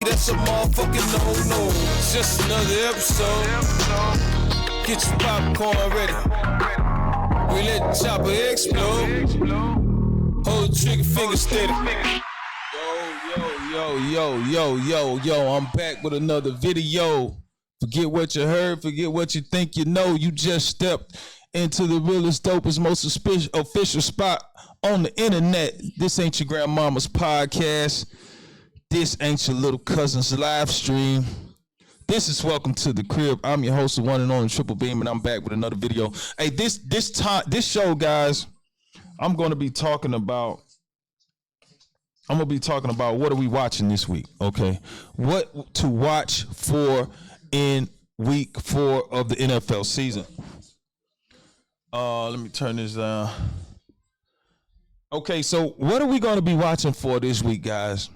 That's a motherfucking no-no. It's just another episode. Get your popcorn ready. We let the chopper explode. Hold the trigger finger steady. Yo, I'm back with another video. Forget what you heard, forget what you think you know. You just stepped into the realest, dopest, most official spot on the internet. This ain't your grandmama's podcast. This ain't your little cousin's live stream. This is Welcome to the Crib. I'm your host, the one and only Triple Beam, and I'm back with another video. Hey, this show, guys, I'm gonna be talking about what are we watching this week, okay? What to watch for in week 4 of the NFL season. Let me turn this down. Okay, so what are we going to be watching for this week, guys?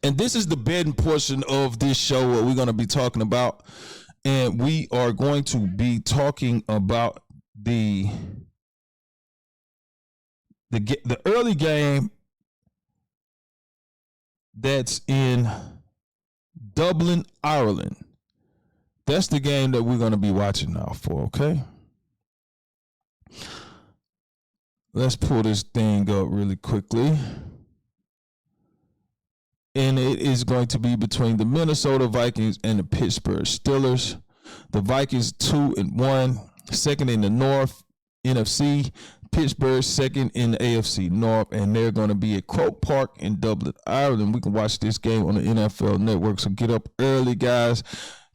And this is the betting portion of this show, what we're going to be talking about. And we are going to be talking about the early game that's in Dublin, Ireland. That's the game that we're going to be watching now for, okay? Let's pull this thing up really quickly. And it is going to be between the Minnesota Vikings and the Pittsburgh Steelers. The Vikings 2-1, second in the North NFC. Pittsburgh second in the AFC North, and they're going to be at Croke Park in Dublin, Ireland. We can watch this game on the NFL Network. So get up early, guys.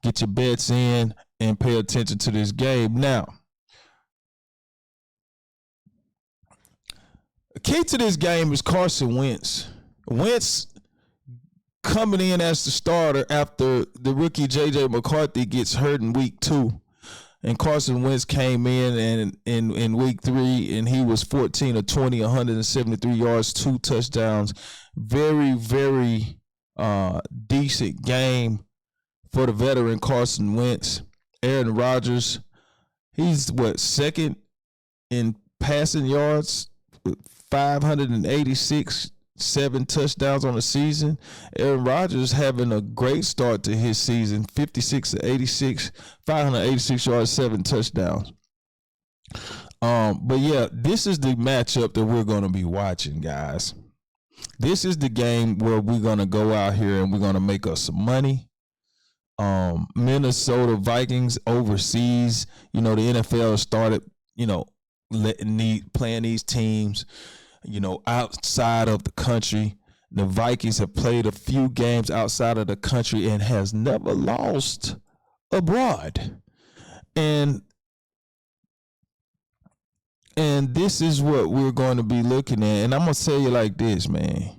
Get your bets in and pay attention to this game. Now, the key to this game is Carson Wentz. Wentz coming in as the starter after the rookie J.J. McCarthy gets hurt in week 2. And Carson Wentz came in in week 3, and he was 14 of 20, 173 yards, 2 touchdowns. Very, very decent game for the veteran Carson Wentz. Aaron Rodgers, he's second in passing yards with 586, 7 touchdowns on the season. Aaron Rodgers having a great start to his season, 56 to 86, 586 yards, 7 touchdowns. But yeah, this is the matchup that we're going to be watching, guys. This is the game where we're going to go out here and we're going to make us some money. Minnesota Vikings overseas, the NFL started, playing these teams, outside of the country. The Vikings have played a few games outside of the country and has never lost abroad. And this is what we're going to be looking at. And I'm going to tell you like this, man.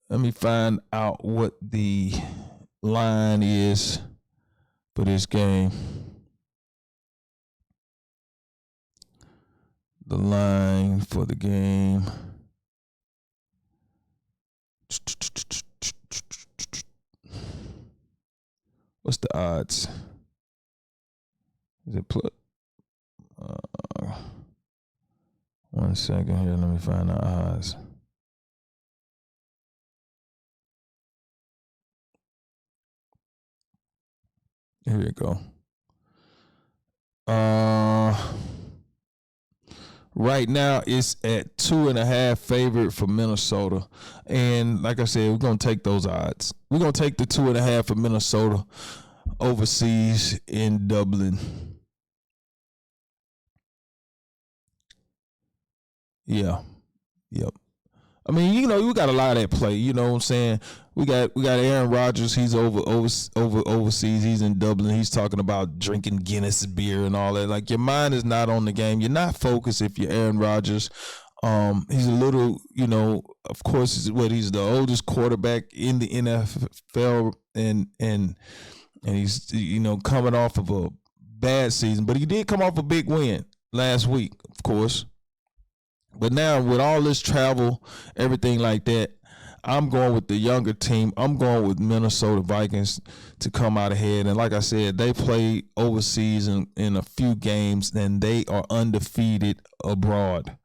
Let me find out what the line is for this game. The line for the game. What's the odds? Is it put? 1 second here. Let me find the odds. Here we go. Right now it's at 2.5 favorite for Minnesota. And like I said, we're going to take those odds. We're going to take the 2.5 for Minnesota overseas in Dublin. Yeah. Yep. I mean, we got a lot of that play. You know what I'm saying? We got Aaron Rodgers. He's overseas. He's in Dublin. He's talking about drinking Guinness beer and all that. Like, your mind is not on the game. You're not focused if you're Aaron Rodgers. He's a little, of course, he's the oldest quarterback in the NFL, and he's coming off of a bad season, but he did come off a big win last week, of course. But now with all this travel, everything like that, I'm going with the younger team. I'm going with Minnesota Vikings to come out ahead. And like I said, they played overseas in a few games, and they are undefeated abroad.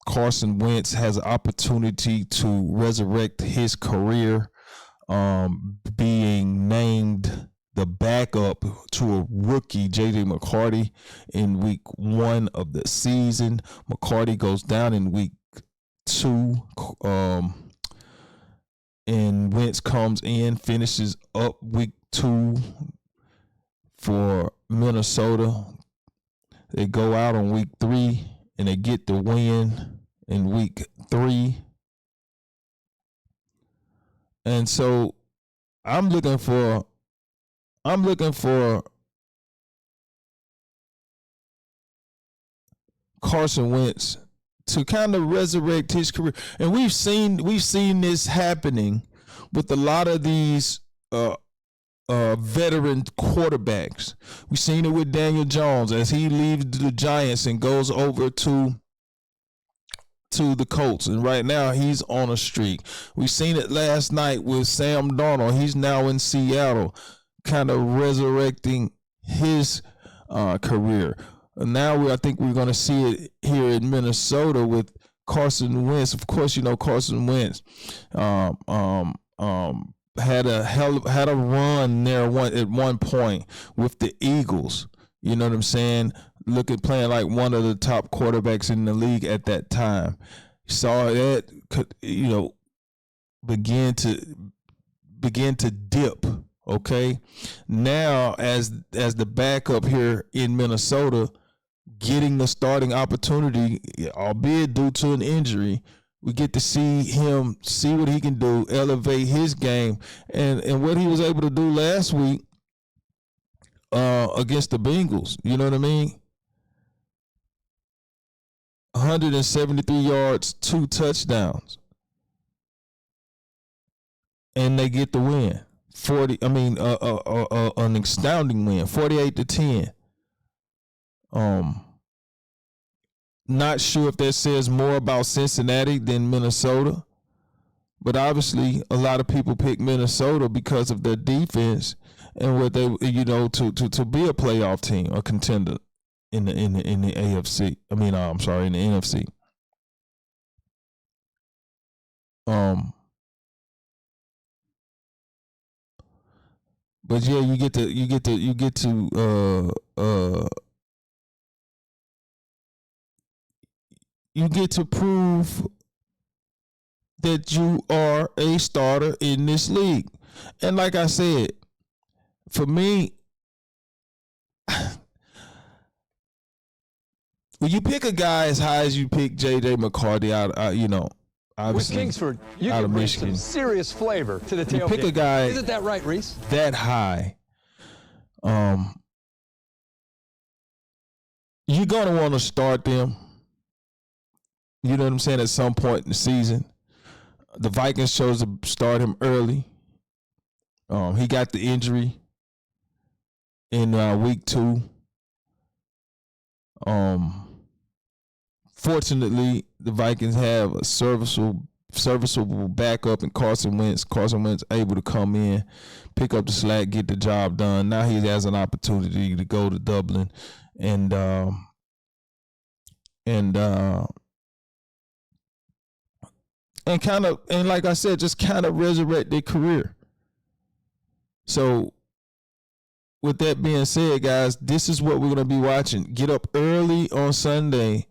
Carson Wentz has an opportunity to resurrect his career, being named the backup to a rookie, J.J. McCarthy, in week 1 of the season. McCarthy goes down in week 2, and Wentz comes in, finishes up week 2 for Minnesota. They go out on week 3 and they get the win in week 3. And so I'm looking for Carson Wentz to kind of resurrect his career. And we've seen this happening with a lot of these veteran quarterbacks. We've seen it with Daniel Jones as he leaves the Giants and goes over to the Colts, and right now he's on a streak. We've seen it last night with Sam Darnold. He's now in Seattle, kind of resurrecting his career. And now I think we're going to see it here in Minnesota with Carson Wentz. Of course, you know Carson Wentz had a run there at one point with the Eagles. You know what I'm saying? Look at playing like one of the top quarterbacks in the league at that time. Saw that, you know, begin to dip. Okay, now as the backup here in Minnesota, getting the starting opportunity, albeit due to an injury, we get to see him see what he can do, elevate his game, and what he was able to do last week against the Bengals. You know what I mean? 173 yards, 2 touchdowns, and they get the win. An astounding win, 48-10. Not sure if that says more about Cincinnati than Minnesota, but obviously a lot of people pick Minnesota because of their defense and what they, you know, to be a playoff team, a contender in the AFC. In the NFC. But yeah, you get to prove that you are a starter in this league. And like I said, for me, when you pick a guy as high as you pick J.J. McCarthy out, you know, obviously with Kingsford, you can bring some serious flavor to the tailgate. You pick a guy, isn't that right, Reese? That high, you're gonna want to start them. You know what I'm saying? At some point in the season, the Vikings chose to start him early. He got the injury in week 2. Fortunately, the Vikings have a serviceable backup in Carson Wentz. Carson Wentz able to come in, pick up the slack, get the job done. Now he has an opportunity to go to Dublin and like I said, just kind of resurrect their career. So with that being said, guys, this is what we're going to be watching. Get up early on Sunday.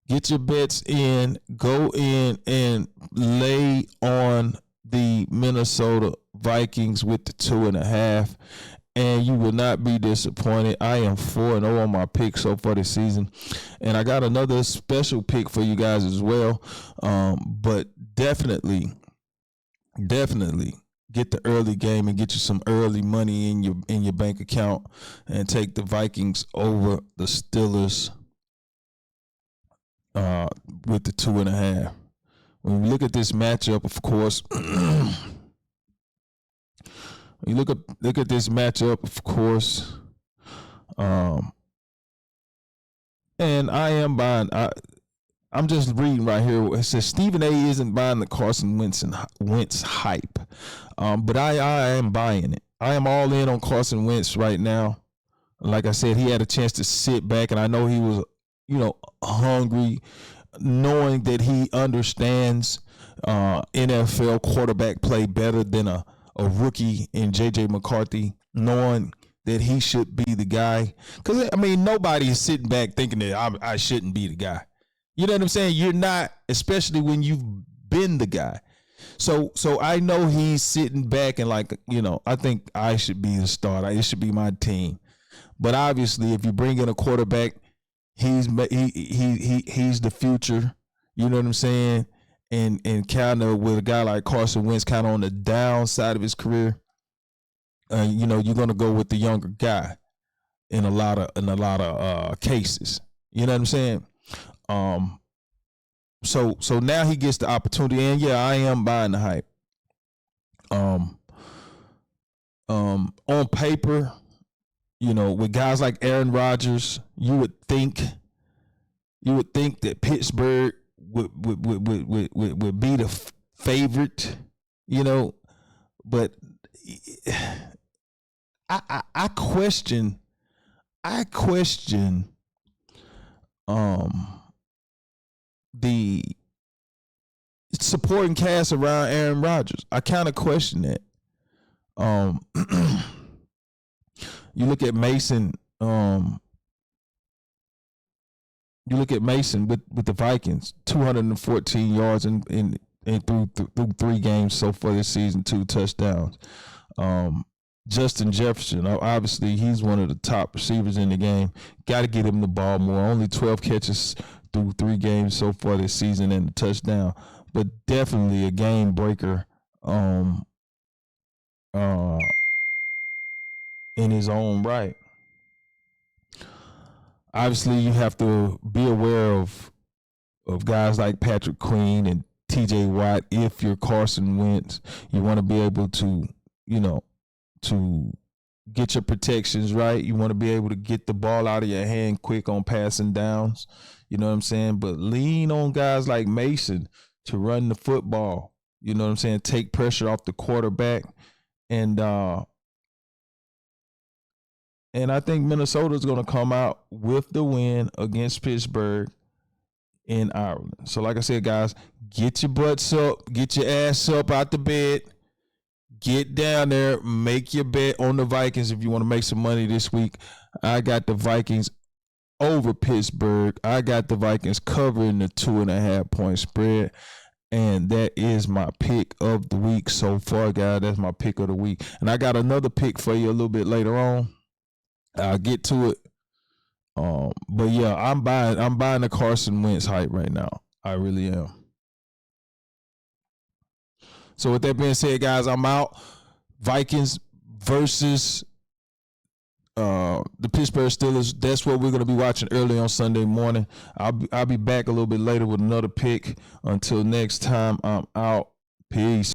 Get your bets in. Go in and lay on the Minnesota Vikings with the 2.5. And you will not be disappointed. I am 4-0 on my pick so far this season. And I got another special pick for you guys as well. But definitely get the early game and get you some early money in your bank account and take the Vikings over the Steelers with the 2.5. When we look at this matchup, of course, you look at this matchup, of course, and I am buying. I'm just reading right here. It says Stephen A. isn't buying the Carson Wentz hype, but I am buying it. I am all in on Carson Wentz right now. Like I said, he had a chance to sit back, and I know he was, you know, hungry knowing that he understands NFL quarterback play better than a rookie in J.J. McCarthy, knowing that he should be the guy. Because, I mean, nobody is sitting back thinking that I shouldn't be the guy. You know what I'm saying? You're not, especially when you've been the guy. So I know he's sitting back and like, I think I should be the starter. It should be my team. But obviously, if you bring in a quarterback, he's the future. You know what I'm saying? And kind of with a guy like Carson Wentz kind of on the downside of his career, you're gonna go with the younger guy in a lot of cases. You know what I'm saying? So now he gets the opportunity, and yeah, I am buying the hype. On paper, with guys like Aaron Rodgers, you would think that Pittsburgh would be the favorite, but I question the supporting cast around Aaron Rodgers. I kind of question that. You look at Mason. You look at Mason with the Vikings, 214 yards and through 3 games so far this season, 2 touchdowns. Justin Jefferson, obviously he's one of the top receivers in the game. Got to get him the ball more. Only 12 catches through 3 games so far this season and a touchdown, but definitely a game breaker in his own right. Obviously, you have to be aware of guys like Patrick Queen and T.J. Watt. If you're Carson Wentz, you want to be able to, to get your protections right. You want to be able to get the ball out of your hand quick on passing downs. You know what I'm saying? But lean on guys like Mason to run the football. You know what I'm saying? Take pressure off the quarterback. And I think Minnesota's going to come out with the win against Pittsburgh in Ireland. So like I said, guys, get your butts up, get your ass up out the bed, get down there, make your bet on the Vikings if you want to make some money this week. I got the Vikings over Pittsburgh. I got the Vikings covering the 2.5 point spread. And that is my pick of the week so far, guys. That's my pick of the week. And I got another pick for you a little bit later on. I'll get to it. But yeah, I'm buying the Carson Wentz hype right now. I really am. So with that being said, guys, I'm out. Vikings versus the Pittsburgh Steelers. That's what we're going to be watching early on Sunday morning. I'll be back a little bit later with another pick. Until next time, I'm out. Peace.